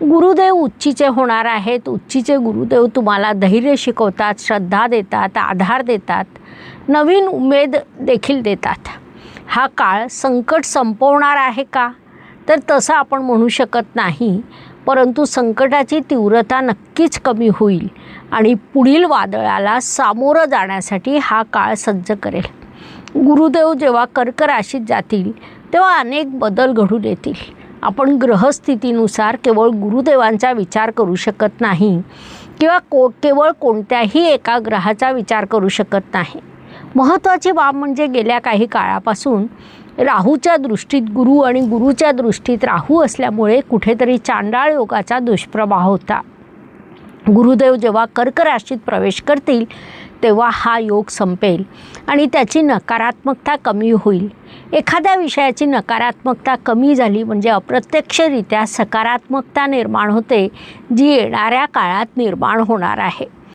गुरुदेव उच्चीचे होणार आहेत. उच्चीचे गुरुदेव तुम्हाला धैर्य शिकवतात, श्रद्धा देतात, आधार देतात, नवीन उमेद देखील देतात. हा काळ संकट संपवणार आहे का, तर तसं आपण म्हणू शकत नाही, परंतु संकटाची तीव्रता नक्कीच कमी होईल आणि पुढील वादळाला सामोरं जाण्यासाठी हा काळ सज्ज करेल. गुरुदेव जेव्हा कर्क राशीत जातील तेव्हा अनेक बदल घडून येतील. आपण ग्रहस्थितीनुसार केवळ गुरुदेवांचा विचार करू शकत नाही किंवा केवळ कोणत्याही एका ग्रहाचा विचार करू शकत नाही. महत्त्वाची बाब म्हणजे गेल्या काही काळापासून राहूच्या दृष्टीत गुरु आणि गुरुच्या दृष्टीत राहू असल्यामुळे कुठेतरी चांडाळ योगाचा दुष्प्रभाव होता. गुरुदेव जेव्हा कर्क राशीत प्रवेश करतील तेव्हा हा योग संपेल आणि त्याची नकारात्मकता कमी होईल. एखाद्या विषयाची नकारात्मकता कमी झाली म्हणजे अप्रत्यक्षरित्या सकारात्मकता निर्माण होते, जी येणाऱ्या काळात निर्माण होणार आहे.